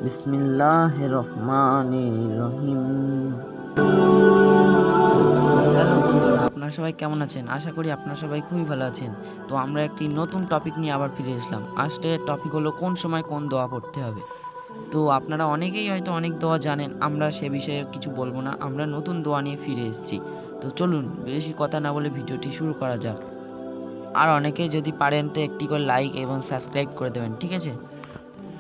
বিসমিল্লাহির রহমানির রহিম। হ্যালো বন্ধুরা, আপনারা সবাই কেমন আছেন? আশা করি আপনারা সবাই খুবই ভালো আছেন। তো আমরা একটি নতুন টপিক নিয়ে আবার ফিরে এসলাম। আজকের টপিক হলো কোন সময় কোন দোয়া পড়তে হবে। তো আপনারা অনেকেই হয়তো অনেক দোয়া জানেন, আমরা সে বিষয়ে কিছু বলবো না। আমরা নতুন দোয়া নিয়ে ফিরে এসেছি। তো চলুন বেশি কথা না বলে ভিডিওটি শুরু করা যাক। আর অনেকেই যদি পারেন তো একটি করে লাইক এবং সাবস্ক্রাইব করে দেবেন, ঠিক আছে?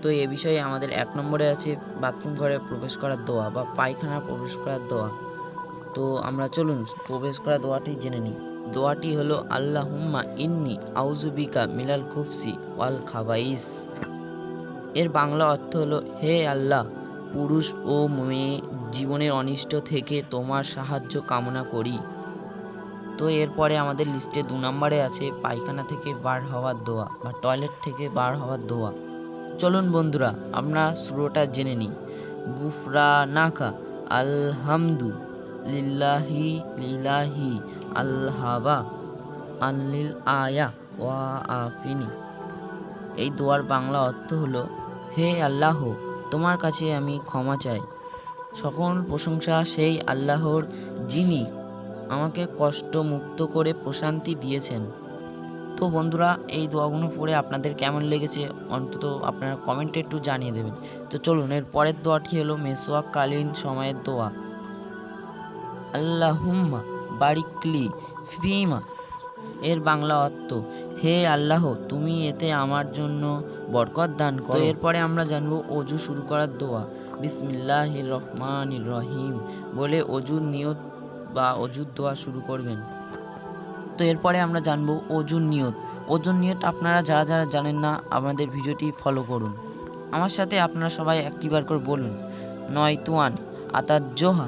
তো এ বিষয়ে আমাদের 1 নম্বরে আছে বাথরুম ঘরে প্রবেশ করার দোয়া বা পায়খানা প্রবেশ করার দোয়া। তো আমরা চলুন প্রবেশ করা দোয়াটি জেনে নিই। দোয়াটি হলো আল্লাহুম্মা ইন্নি আউযুবিকা মিনাল খুবসি ওয়াল খাবাইস। এর বাংলা অর্থ হলো, হে আল্লাহ, পুরুষ ও মেয়ে জীবনের অনিষ্ট থেকে তোমার সাহায্য কামনা করি। তো এরপরে আমাদের লিস্টে 2 নম্বরে আছে পায়খানা থেকে বার হওয়ার দোয়া বা টয়লেট থেকে বার হওয়ার দোয়া। চলুন বন্ধুরা আমরা শুরুটা জেনে নিই। গুফরানাকা আলহামদু লিল্লাহি লিলাহি আল্লাহাবা আনলিল আয়া ওয়া আফিনি। এই দোয়ার বাংলা অর্থ হলো, হে আল্লাহ, তোমার কাছে আমি ক্ষমা চাই। সকল প্রশংসা সেই আল্লাহর, যিনি আমাকে কষ্ট মুক্ত করে প্রশান্তি দিয়েছেন। তো বন্ধুরা এই দোয়াগুলো পড়ে আপনাদের কেমন লেগেছে অন্তত আপনারা কমেন্টে একটু জানিয়ে দেবেন। তো চলুন এর পরের দোয়াটি হলো মেসওয়াককালীন সময়ের দোয়া। আল্লাহুম্মা বারিকলি ফিমা। এর বাংলা অর্থ, হে আল্লাহ, তুমি এতে আমার জন্য বরকত দান করো। তো এরপরে আমরা জানবো অজু শুরু করার দোয়া। বিসমিল্লাহির রহমানির রহিম বলে অজুর নিয়ত বা অজুর দোয়া শুরু করবেন। তো এরপরে আমরা জানবো অজুর নিয়ত। অজুর নিয়ত আপনারা যারা যারা জানেন না আমাদের ভিডিওটি ফলো করুন। আমার সাথে আপনারা সবাই একটিবার করে বলুন। নয়তুয়ান আতাজ্জোহা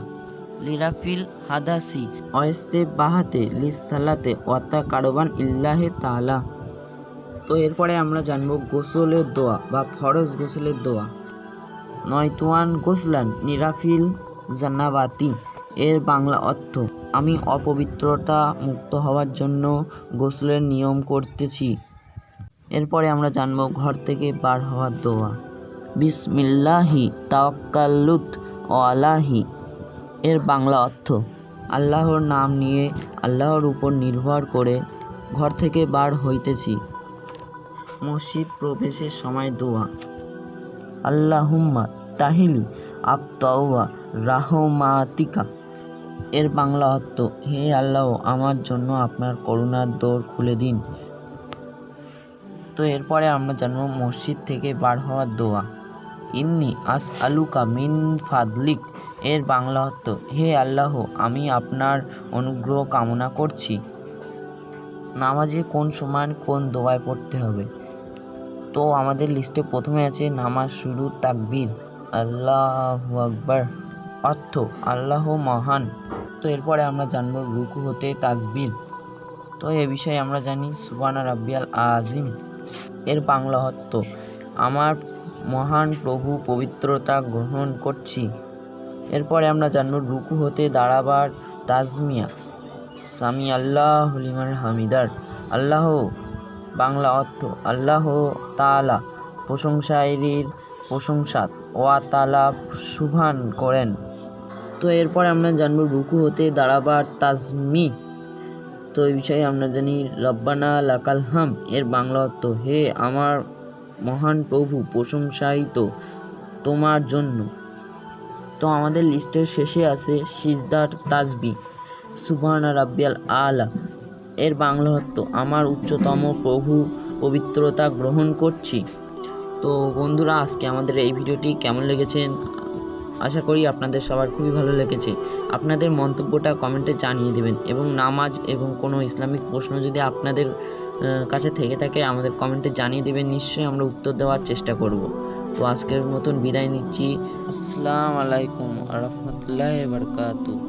লিরাফিল হাদাসি অয়েস্তে বাহাতে লিস সালাতে ওয়াতা কারবান ইল্লাহে তাআলা। তো এরপরে আমরা জানবো গোসলের দোয়া বা ফরজ গোসলের দোয়া। নয়তুয়ান গোসলান নিরাফিল জান্নাবাতি। এর বাংলা অর্থ, আমি অপবিত্রতা মুক্ত হওয়ার জন্য গোসলের নিয়ম করতেছি। এরপরে আমরা জানবো ঘর থেকে বার হওয়ার দোয়া। বিসমিল্লাহি তাওয়াক্কালুত আলাহি। এর বাংলা অর্থ, আল্লাহর নাম নিয়ে আল্লাহর উপর নির্ভর করে ঘর থেকে বার হইতেছি। মসজিদ প্রবেশের সময় দোয়া। আল্লাহুম্মা তাহিলি আফতাওয়া রাহমাতিকা। এর বাংলা অর্থ, হে আল্লাহ, আমার জন্য আপনার করুণার দোর খুলে দিন। তো এরপরে আমরা জানবো মসজিদ থেকে বার হওয়ার দোয়া। ইন্নি আস আলুকা মিন ফাদলিক। এর বাংলা অর্থ, হে আল্লাহ, আমি আপনার অনুগ্রহ কামনা করছি। নামাজে কোন সময় কোন দোয়ায় পড়তে হবে। তো আমাদের লিস্টে প্রথমে আছে নামাজ শুরু তাকবীর আল্লাহু আকবার, অর্থ আল্লাহ মহান। তো এরপরে আমরা জানবো রুকু হতে তাসবির। তো এ বিষয়ে আমরা জানি সুবহানা রাব্বিয়াল আজিম। এর বাংলা অর্থ, আমার মহান প্রভু পবিত্রতা গ্রহণ করছি। এরপরে আমরা জানবো রুকু হতে দাঁড়াবার তাজমিয়া সামি আল্লাহ লিমান হামিদার। আল্লাহ বাংলা অর্থ, আল্লাহ তাআলা প্রশংসাকারীর প্রশংসা ওয়া তাআলা সুবহান করেন। তো এরপরে আমরা জানবো রুকু হতে দাঁড়াবার তাজমি। তো এই বিষয়ে আমরা জানি রব্বানা লাকাল হাম। এর বাংলা অর্থ, হে আমার মহান প্রভু, প্রশংসায়িত তোমার জন্য। তো আমাদের লিস্টের শেষে আছে সিজদার তাসবি সুবহানা রাব্বিয়াল আলা। এর বাংলা অর্থ, আমার উচ্চতম প্রভু পবিত্রতা গ্রহণ করছি। তো বন্ধুরা আজকে আমাদের এই ভিডিওটি কেমন লেগেছে আশা করি আপনাদের সবার খুবই ভালো লেগেছে। আপনাদের মন্তব্যটা কমেন্টে জানিয়ে দেবেন এবং নামাজ এবং কোনো ইসলামিক প্রশ্ন যদি আপনাদের কাছে থেকে থাকে আমাদের কমেন্টে জানিয়ে দেবেন, নিশ্চয়ই আমরা উত্তর দেওয়ার চেষ্টা করব। তো আজকের মতন বিদায় নিচ্ছি। আসসালামু আলাইকুম ওয়া রাহমাতুল্লাহি ওয়া বারাকাতুহু।